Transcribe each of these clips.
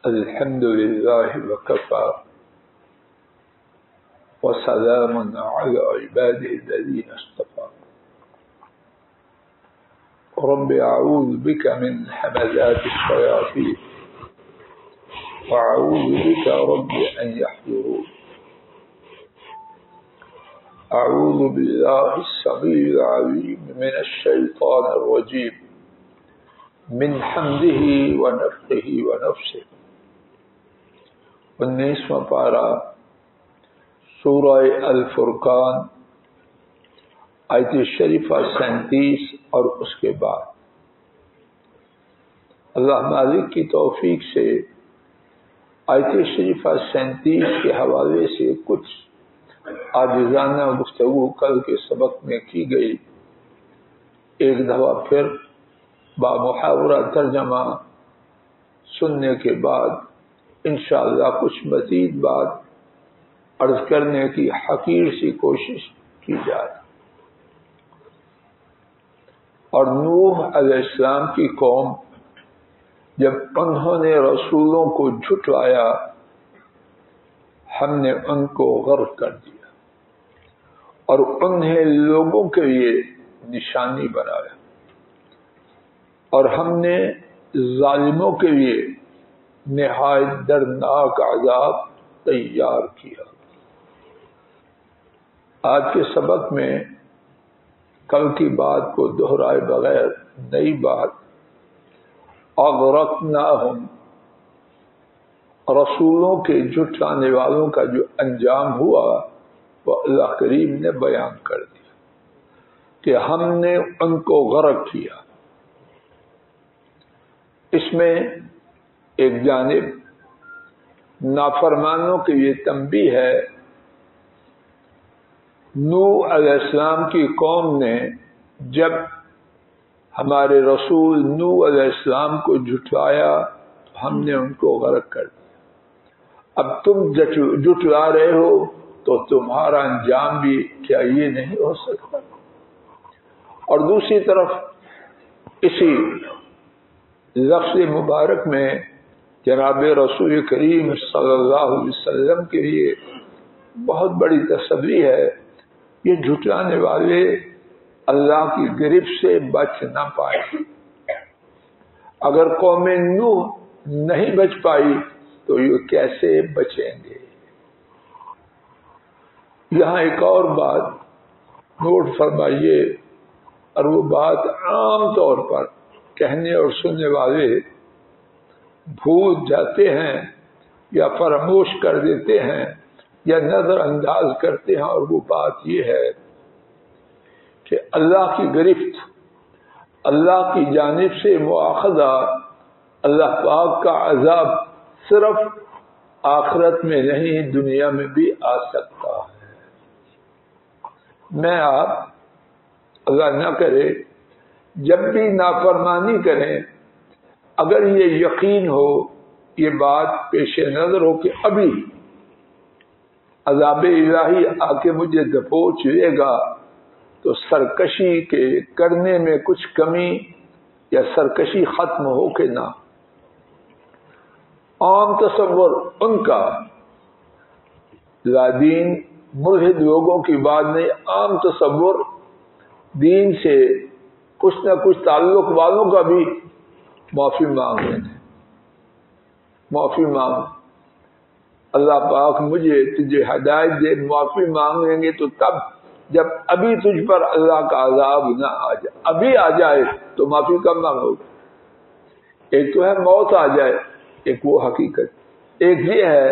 الحمد لله وكفى وسلام على عباده الذين اصطفى رب أعوذ بك من همزات الشياطين وأعوذ بك رب أن يحضرون أعوذ بالله السميع العليم من الشيطان الرجيم من حمده ونفخه ونفسه 19واں پارہ سورہ الفرقان آیت شریفہ 37 اور اس کے بعد اللہ مالک کی توفیق سے آیت شریفہ 37 کے حوالے سے کچھ عاجزانہ گفتگو کل کے سبق میں کی گئی. ایک دفعہ پھر بامحاورہ ترجمہ سننے کے بعد انشاءاللہ کچھ مزید بات عرض کرنے کی حقیر سی کوشش کی جائے. اور نوح علیہ السلام کی قوم جب انہوں نے رسولوں کو جھٹلایا ہم نے ان کو غرق کر دیا اور انہیں لوگوں کے لیے نشانی بنایا اور ہم نے ظالموں کے لیے نہایت دردناک عذاب تیار کیا. آج کے سبق میں کل کی بات کو دہرائے بغیر نئی بات اغرقناہم رسولوں کے جھٹلانے والوں کا جو انجام ہوا وہ اللہ کریم نے بیان کر دیا کہ ہم نے ان کو غرق کیا. اس میں ایک جانب نافرمانوں کے یہ تنبیہ ہے. نوح علیہ السلام کی قوم نے جب ہمارے رسول نوح علیہ السلام کو جھٹلایا تو ہم نے ان کو غرق کر دیا. اب تم جھٹلا رہے ہو تو تمہارا انجام بھی کیا یہ نہیں ہو سکتا؟ اور دوسری طرف اسی لفظ مبارک میں جناب رسول کریم صلی اللہ علیہ وسلم کے لیے بہت بڑی تسلی ہے. یہ جھٹلانے والے اللہ کی گرفت سے بچ نہ پائے. اگر قوم نوح نہیں بچ پائی تو یہ کیسے بچیں گے؟ یہاں ایک اور بات نوٹ فرمائیے، اور وہ بات عام طور پر کہنے اور سننے والے بھول جاتے ہیں یا فراموش کر دیتے ہیں یا نظر انداز کرتے ہیں، اور وہ بات یہ ہے کہ اللہ کی گرفت، اللہ کی جانب سے مواخذہ، اللہ پاک کا عذاب صرف آخرت میں نہیں دنیا میں بھی آ سکتا ہے. میں آپ اللہ نہ کرے جب بھی نافرمانی کریں، اگر یہ یقین ہو، یہ بات پیش نظر ہو کہ ابھی عذاب الہی آ کے مجھے دبوچ لے گا، تو سرکشی کے کرنے میں کچھ کمی یا سرکشی ختم ہو کہ نہ. عام تصور ان کا لادین ملحد لوگوں کی بات نہیں، عام تصور دین سے کچھ نہ کچھ تعلق والوں کا بھی معافی مانگ رہے ہیں. معافی مانگ، اللہ پاک مجھے تجھے ہدایت دے. معافی مانگ لیں گے تو تب جب ابھی تجھ پر اللہ کا عذاب نہ آ جائے. ابھی آ جائے تو معافی کب مانگو گے؟ ایک تو ہے موت آ جائے، ایک وہ حقیقت. ایک یہ ہے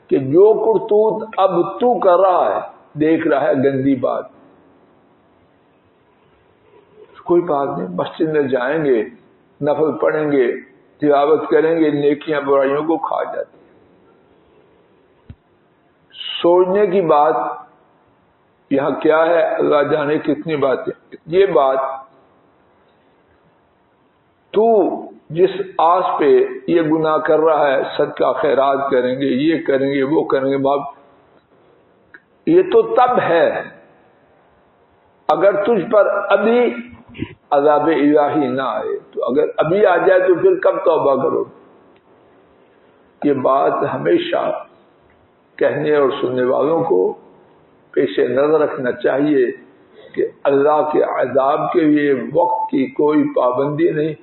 کہ جو کرتوت اب تو کر رہا ہے، دیکھ رہا ہے گندی بات، کوئی بات نہیں، مسجد میں جائیں گے، نفل پڑھیں گے، تلاوت کریں گے، نیکیاں برائیوں کو کھا جاتی ہیں. سوچنے کی بات یہاں کیا ہے، اللہ جانے کتنی باتیں. یہ بات تو جس آس پہ یہ گناہ کر رہا ہے، صدقہ خیرات کریں گے، یہ کریں گے، وہ کریں گے، یہ تو تب ہے اگر تجھ پر ابھی عذاب الہی نہ آئے. تو اگر ابھی آ جائے تو پھر کب توبہ کرو؟ یہ بات ہمیشہ کہنے اور سننے والوں کو پیش نظر رکھنا چاہیے کہ اللہ کے عذاب کے لیے وقت کی کوئی پابندی نہیں،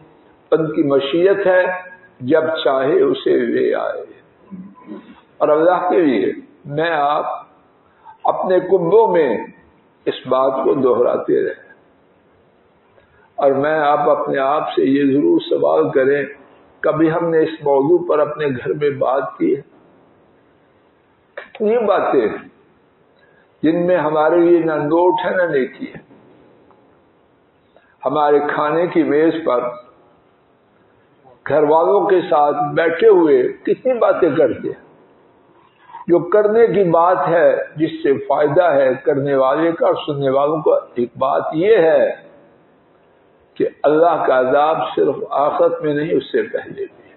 ان کی مشیت ہے، جب چاہے اسے لے آئے۔ اور اللہ کے لیے میں آپ اپنے کنبوں میں اس بات کو دہراتے رہے، اور میں آپ اپنے آپ سے یہ ضرور سوال کریں، کبھی ہم نے اس موضوع پر اپنے گھر میں بات کی ہے؟ کتنی باتیں ہیں جن میں ہمارے لیے نہ نوٹ ہے نہ نیکی ہے۔ ہمارے کھانے کی میز پر گھر والوں کے ساتھ بیٹھے ہوئے کتنی باتیں کرتے ہیں، جو کرنے کی بات ہے، جس سے فائدہ ہے کرنے والے کا اور سننے والوں کا۔ ایک بات یہ ہے کہ اللہ کا عذاب صرف آخرت میں نہیں، اس سے پہلے بھی ہے۔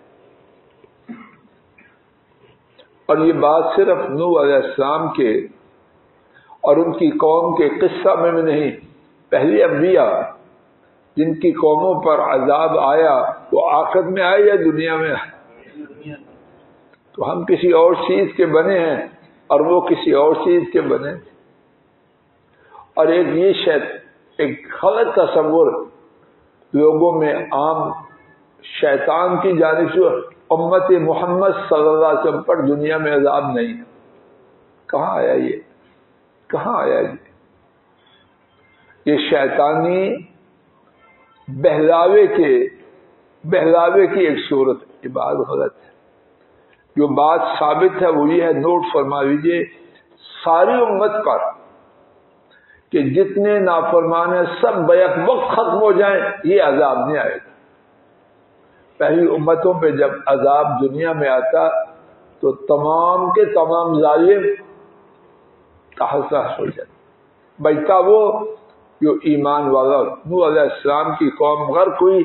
اور یہ بات صرف نوح علیہ السلام کے اور ان کی قوم کے قصہ میں نہیں، پہلے انبیاء جن کی قوموں پر عذاب آیا وہ آخرت میں آئے یا دنیا میں آئے؟ تو ہم کسی اور چیز کے بنے ہیں اور وہ کسی اور چیز کے بنے۔ اور ایک غلط تصور لوگوں میں عام شیطان کی جانب سے، امت محمد صلی اللہ علیہ وسلم پر دنیا میں عذاب نہیں ہے۔ کہاں آیا یہ؟ کہاں آیا یہ شیطانی بہلاوے کی ایک صورت ہے۔ یہ بات غلط ہے۔ جو بات ثابت ہے وہ یہ ہے، نوٹ فرما لیجیے، ساری امت پر کہ جتنے نافرمان ہیں سب بیک وقت ختم ہو جائیں، یہ عذاب نہیں آئے گا۔ پہلی امتوں پہ جب عذاب دنیا میں آتا تو تمام کے تمام ظالم تحس ہو جاتے، بچتا وہ جو ایمان والا۔ نوح علیہ السلام کی قوم غرق ہوئی،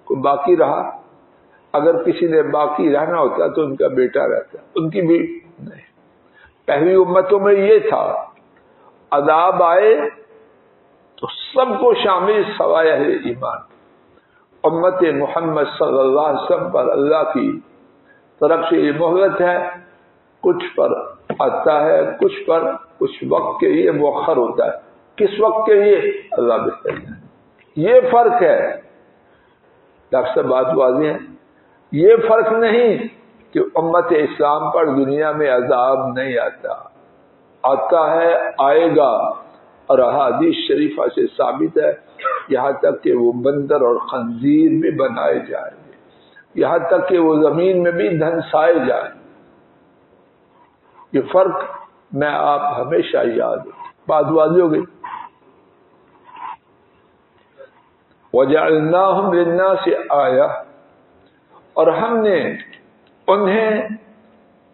کوئی باقی رہا؟ اگر کسی نے باقی رہنا ہوتا تو ان کا بیٹا رہتا، ان کی بھی نہیں۔ پہلی امتوں میں یہ تھا، عذاب آئے تو سب کو شامل سوائے اہل ایمان۔ امت محمد صلی اللہ علیہ وسلم پر اللہ کی طرف سے یہ مہلت ہے، کچھ پر آتا ہے، کچھ پر کچھ وقت کے لیے مؤخر ہوتا ہے۔ کس وقت کے لیے؟ اللہ بہتر ہے۔ یہ فرق ہے، ڈاکٹر صاحب بات واضح ہے، یہ فرق نہیں کہ امت اسلام پر دنیا میں عذاب نہیں آتا، آتا ہے، آئے گا، اور احادیث شریفہ سے ثابت ہے، یہاں تک کہ وہ بندر اور خنزیر بھی بنائے جائیں گے، یہاں تک کہ وہ زمین میں بھی دھنسائے جائیں۔ یہ فرق میں آپ ہمیشہ یاد رکھیں۔ بات واضح ہو گئی۔ وَجَعَلْنَاهُمْ لِلنَّاسِ آیَةً، اور ہم نے انہیں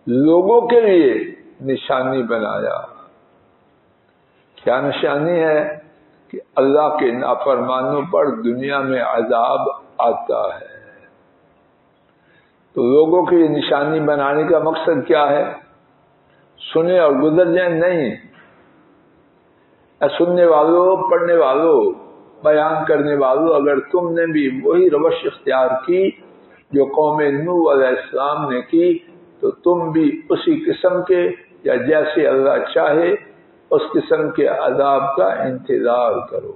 لوگوں کے لیے نشانی بنایا۔ کیا نشانی ہے؟ کہ اللہ کے نافرمانوں پر دنیا میں عذاب آتا ہے۔ تو لوگوں کے لیے نشانی بنانے کا مقصد کیا ہے؟ سنیں اور گزر جائیں؟ نہیں، سننے والوں، پڑھنے والوں، بیان کرنے والوں، اگر تم نے بھی وہی روش اختیار کی جو قوم نوح علیہ السلام نے کی، تو تم بھی اسی قسم کے یا جیسے اللہ چاہے اس قسم کے عذاب کا انتظار کرو۔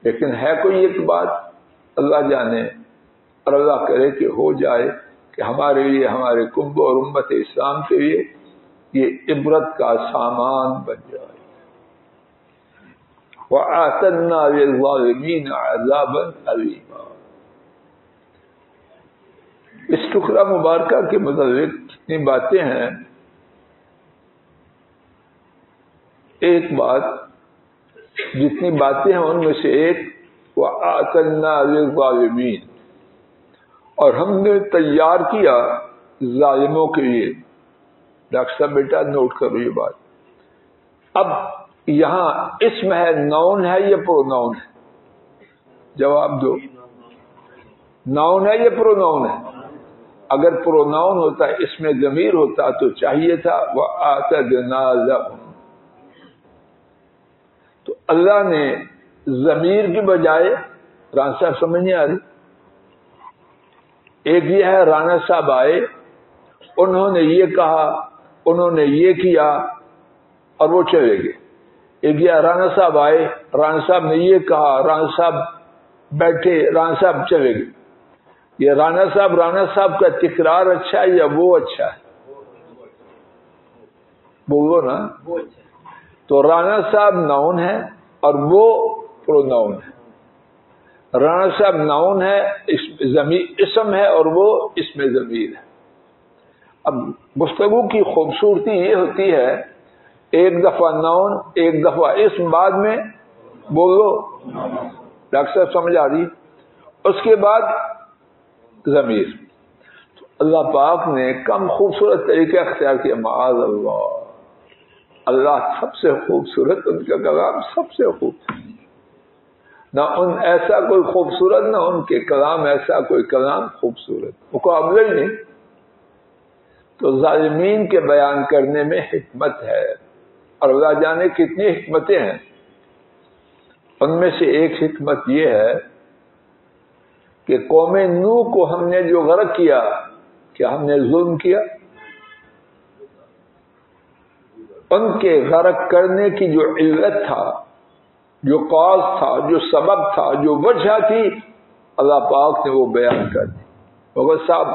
لیکن ہے کوئی ایک بات، اللہ جانے اور اللہ کرے کہ ہو جائے کہ ہمارے لیے، ہمارے کنب اور امت اسلام کے لیے یہ عبرت کا سامان بن جائے۔ وَأَعْتَدْنَا لِلظَّالِمِينَ عَذَابًا أَلِيمًا۔ اس ٹکڑا مبارکہ کے متعلق جتنی باتیں ہیں، ایک بات، جتنی باتیں ہیں ان میں سے ایک وَأَعْتَدْنَا لِلظَّالِمِينَ، اور ہم نے تیار کیا ظالموں کے لیے۔ ڈاکٹر صاحب بیٹا نوٹ کرو یہ بات۔ اب یہاں اسم ہے، ناؤن ہے یا پروناؤن ہے؟ جواب دو، ناؤن ہے یا پروناؤن ہے؟ اگر پروناؤن ہوتا، اس میں ضمیر ہوتا تو چاہیے تھا وَأَعْتَدْنَا لَهُمْ، تو اللہ نے ضمیر کی بجائے، رانا صاحب سمجھ نہیں آ رہی؟ ایک یہ ہے رانا صاحب آئے انہوں نے یہ کہا، انہوں نے یہ کیا، اور وہ چلے گئے. ایک یہ رانا صاحب آئے، رانا صاحب نے یہ کہا، رانا صاحب بیٹھے، رانا صاحب چلے گئے. یہ رانا صاحب کا تکرار اچھا ہے یا وہ اچھا ہے؟ بولو نا. تو رانا صاحب ناؤن ہے اور وہ پروناؤن ہے. رانا صاحب ناؤن ہے، اسم ہے، اور وہ اسم ضمیر ہے. اب گفتگو کی خوبصورتی یہ ہوتی ہے، ایک دفعہ ناؤن، ایک دفعہ اسم، بعد میں بولو. ڈاکٹر صاحب سمجھ آ رہی؟ اس کے بعد ضمیر. تو اللہ پاک نے کم خوبصورت طریقہ اختیار کیا. معاذ اللہ، اللہ سب سے خوبصورت، ان کا کلام سب سے خوبصورت. نہ ان ایسا کوئی خوبصورت، نہ ان کے کلام ایسا کوئی کلام خوبصورت، مقابلہ ہی نہیں. تو ظالمین کے بیان کرنے میں حکمت ہے، اور اللہ جانے کتنی حکمتیں ہیں. ان میں سے ایک حکمت یہ ہے کہ قوم نوح کو ہم نے جو غرق کیا، کیا ہم نے ظلم کیا؟ ان کے غرق کرنے کی جو علت تھا، جو کاز تھا، جو سبب تھا، جو وجہ تھی، اللہ پاک نے وہ بیان کر دی. مگر صاحب،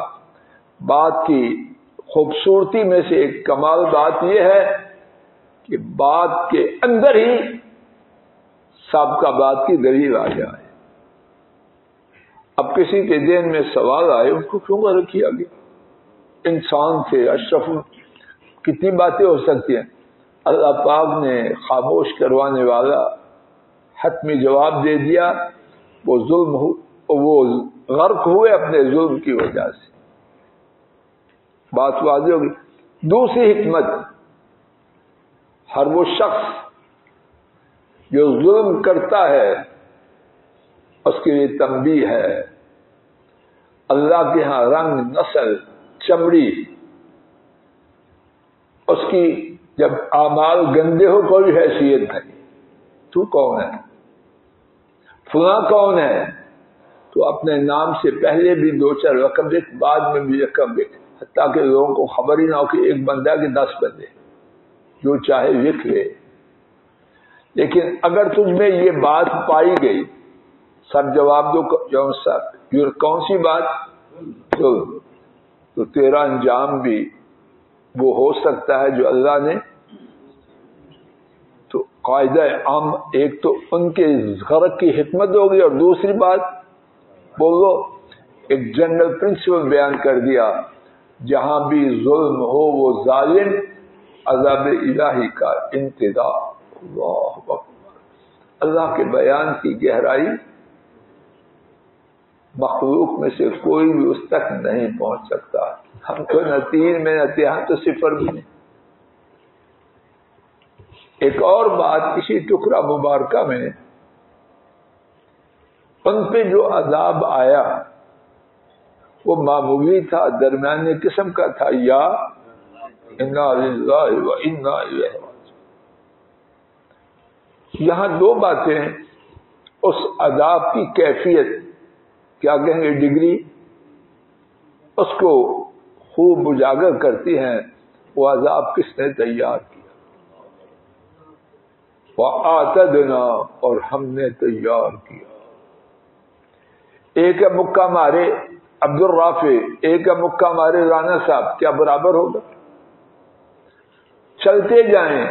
بات کی خوبصورتی میں سے ایک کمال بات یہ ہے کہ بات کے اندر ہی سابقہ بات کی دلیل آ جائے. اب کسی کے ذہن میں سوال آئے، ان کو کیوں غرق کیا گیا؟ انسان تھے، اشرف، کتنی باتیں ہو سکتی ہیں. اللہ پاک نے خاموش کروانے والا حتمی جواب دے دیا. وہ وہ غرق ہوئے اپنے ظلم کی وجہ سے. بات واضح ہوگی. دوسری حکمت، ہر وہ شخص جو ظلم کرتا ہے اس کے لیے تنبیہ ہے. اللہ کے ہاں رنگ، نسل، چمڑی، اس کی جب اعمال گندے ہو کوئی حیثیت نہیں. تو کون ہے؟ فلاں کون ہے؟ تو اپنے نام سے پہلے بھی 2-4 رقم لکھ، بعد میں بھی رقم لکھ، حتیٰ کہ لوگوں کو خبر ہی نہ ہو کہ ایک بندہ کہ 10 بندے، جو چاہے لکھ لے. لیکن اگر تجھ میں یہ بات پائی گئی، سب جواب دو، کون سی بات؟ تو تیرا انجام بھی وہ ہو سکتا ہے جو اللہ نے. تو قاعدہ عام ایک تو ان کے غرق کی حکمت ہوگی، اور دوسری بات بولو ایک جنرل پرنسپل بیان کر دیا، جہاں بھی ظلم ہو وہ ظالم عذاب الہی کا انتظار. اللہ اکبر. اللہ کے بیان کی گہرائی مخلوق میں سے کوئی بھی اس تک نہیں پہنچ سکتا. ہم تو نہ 3 میں نہ 3 تو 0 بھی نہیں. ایک اور بات، اسی ٹکڑا مبارکہ میں ان پہ جو عذاب آیا وہ معمولی تھا، درمیانی قسم کا تھا، یا انا للہ و انا الیہ راجعون. یہاں 2 باتیں اس عذاب کی کیفیت، کیا کہیں گے، ڈگری، اس کو خوب اجاگر کرتی ہیں. وہ عذاب کس نے تیار کیا؟ وَأَعْتَدْنَا، اور ہم نے تیار کیا. ایک ہے مکہ مارے عبد الرافع، ایک ہے مکہ مارے رانا صاحب، کیا برابر ہوگا؟ چلتے جائیں،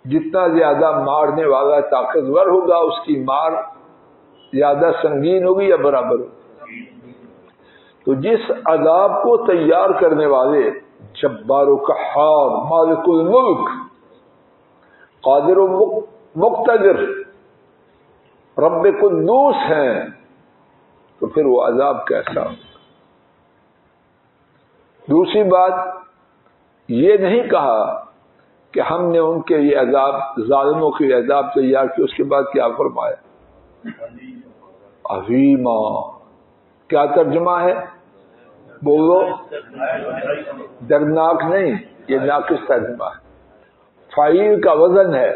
جتنا زیادہ مارنے والا طاقتور ہوگا اس کی مار زیادہ سنگین ہوگی یا برابر ہوگی؟ تو جس عذاب کو تیار کرنے والے جبار و قہار، مالک الملک، قادر و مقتدر، رب قدوس ہیں، تو پھر وہ عذاب کیسا ہوگا؟ دوسری بات، یہ نہیں کہا کہ ہم نے ان کے یہ عذاب، ظالموں کے یہ عذاب تیار کیا. اس کے بعد کیا فرمایا؟ عظیما. کیا ترجمہ ہے؟ بولو. دردناک نہیں، یہ ناقص ترجمہ ہے. فاعل کا وزن ہے،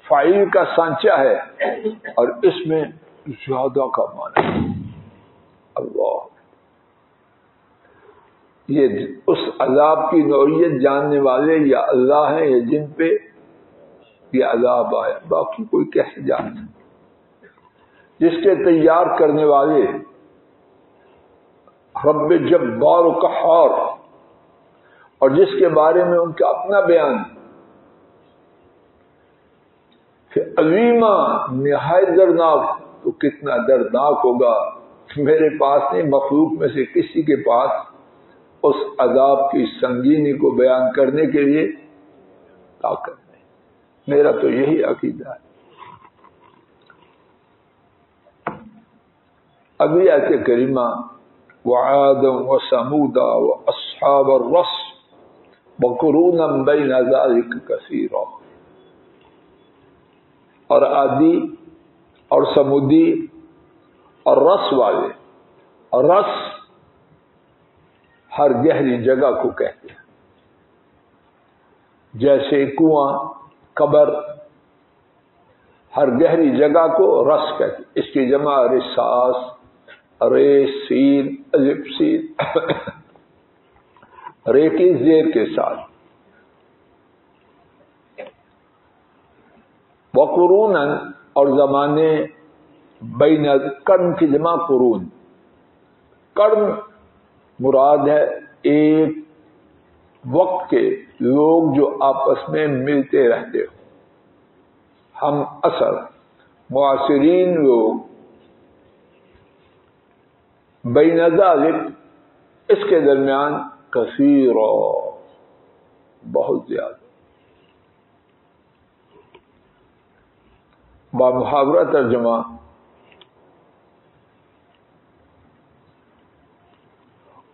فاعل کا سانچہ ہے، اور اس میں زیادہ کا معنی. اللہ. یہ اس عذاب کی نوعیت جاننے والے یا اللہ ہیں یا جن پہ یہ عذاب آیا، باقی کوئی کیسے جان سکتا؟ جس کے تیار کرنے والے رب جبار و قہار، اور جس کے بارے میں ان کا اپنا بیان پھر عظیمہ نہایت دردناک، تو کتنا دردناک ہوگا میرے پاس نہیں، مخلوق میں سے کسی کے پاس اس عذاب کی سنگینی کو بیان کرنے کے لیے طاقت نہیں۔ میرا تو یہی عقیدہ ہے۔ اگلی آیت کریمہ وعادا وثمودا واصحاب الرس وقرونا بین ذلک کثیرا، اور عادی اور سمودی اور رس والے، اور رس ہر گہری جگہ کو کہتے ہیں، جیسے کنواں، قبر، ہر گہری جگہ کو رس کہتے ہیں۔ اس کی جمع رساس، ریس، سین، الف سین، رے کی زیر کے ساتھ۔ وقرونن، اور زمانے، بین قرن کی جمع قرون۔ قرن مراد ہے ایک وقت کے لوگ جو آپس میں ملتے رہتے ہو، ہم اثر معاصرین لوگ۔ بین ذالک، اس کے درمیان، کثیر، بہت زیادہ۔ بامحاورہ ترجمہ،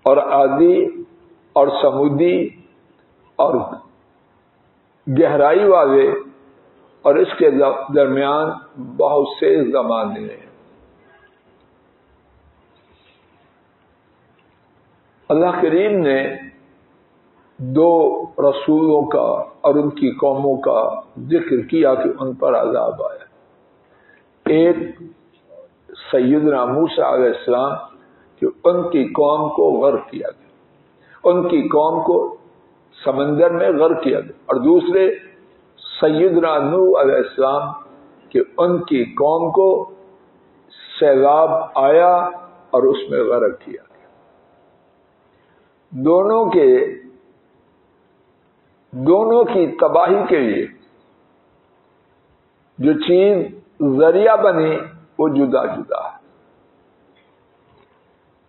اور عادی اور سمودی اور گہرائی والے، اور اس کے درمیان بہت سے زمانے ہیں۔ اللہ کریم نے دو رسولوں کا اور ان کی قوموں کا ذکر کیا کہ ان پر عذاب آیا۔ ایک سیدنا موسیٰ علیہ السلام کہ ان کی قوم کو غرق کیا گیا، ان کی قوم کو سمندر میں غرق کیا گیا، اور دوسرے سیدنا نوح علیہ السلام کہ ان کی قوم کو سیلاب آیا اور اس میں غرق کیا گیا۔ دونوں کی تباہی کے لیے جو چیز ذریعہ بنی وہ جدا جدا ہے۔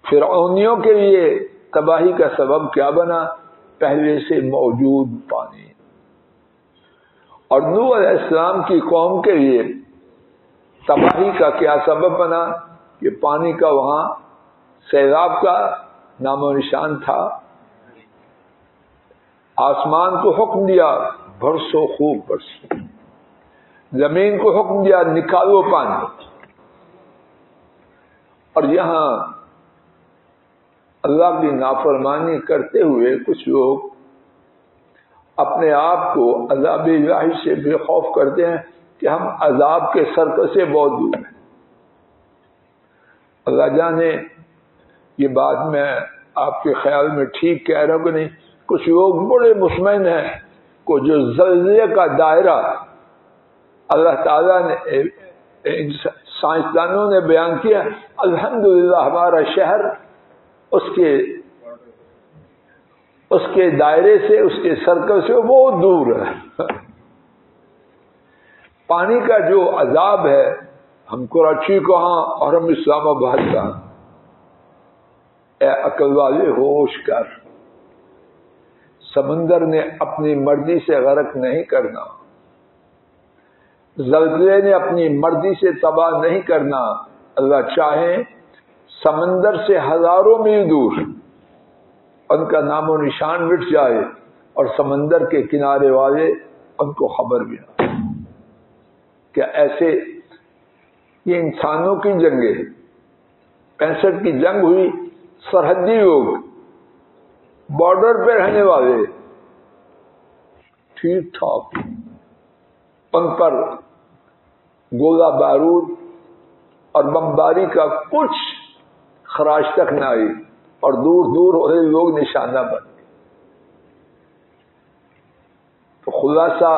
فرعونیوں کے لیے تباہی کا سبب کیا بنا؟ پہلے سے موجود پانی۔ اور نوح علیہ السلام کی قوم کے لیے تباہی کا کیا سبب بنا؟ کہ پانی کا وہاں سیلاب کا نام و نشان تھا۔ آسمان کو حکم دیا برسو خوب برسو، زمین کو حکم دیا نکالو پانی۔ اور یہاں اللہ کی نافرمانی کرتے ہوئے کچھ لوگ اپنے آپ کو عذاب الہی سے بے خوف کرتے ہیں کہ ہم عذاب کے سرکل سے بہت دور ہیں۔ اللہ جانے یہ بات میں آپ کے خیال میں ٹھیک کہہ رہا ہوں کہ نہیں۔ کچھ لوگ بڑے مطمئن ہیں کہ جو زلزلے کا دائرہ اللہ تعالیٰ نے سائنسدانوں نے بیان کیا، الحمدللہ ہمارا شہر اس کے دائرے سے، اس کے سرکل سے بہت دور ہے۔ پانی کا جو عذاب ہے، ہم کراچی کہاں اور ہم اسلام آباد کہاں۔ اے عقل والے ہوش کر، سمندر نے اپنی مرضی سے غرق نہیں کرنا، زلزلے نے اپنی مرضی سے تباہ نہیں کرنا۔ اللہ چاہیں سمندر سے ہزاروں میل دور ان کا نام و نشان مٹ جائے اور سمندر کے کنارے والے ان کو خبر بھی نہ۔ کیا ایسے یہ انسانوں کی جنگیں، 65 کی جنگ ہوئی، سرحدی لوگ، بارڈر پہ رہنے والے ٹھیک ٹھاک، ان پر گولہ بارود اور بمباری کا کچھ خراش تک نہ آئی، اور دور دور ہو رہے لوگ نشانہ بن گئے. تو خلاصہ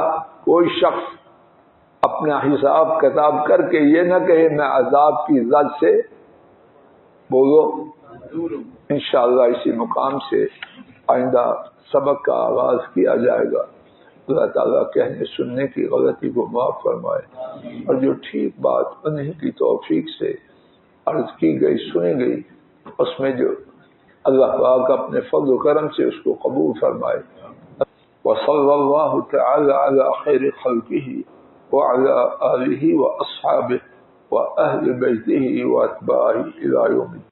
کوئی شخص اپنا حساب کتاب کر کے یہ نہ کہے میں عذاب کی زد سے بولو انشاءاللہ. اسی مقام سے آئندہ سبق کا آغاز کیا جائے گا. اللہ تعالیٰ کہنے سننے کی غلطی کو معاف فرمائے اور جو ٹھیک بات انہیں کی توفیق سے عرض کی گئی سنی گئی اس میں جو اللہ پاک اپنے فضل و کرم سے اس کو قبول فرمائے. وصلی اللہ تعالی علی خیر خلقہ وعلی آلہ واصحابہ واہل بیتہ واتباعہ الی یوم الدین.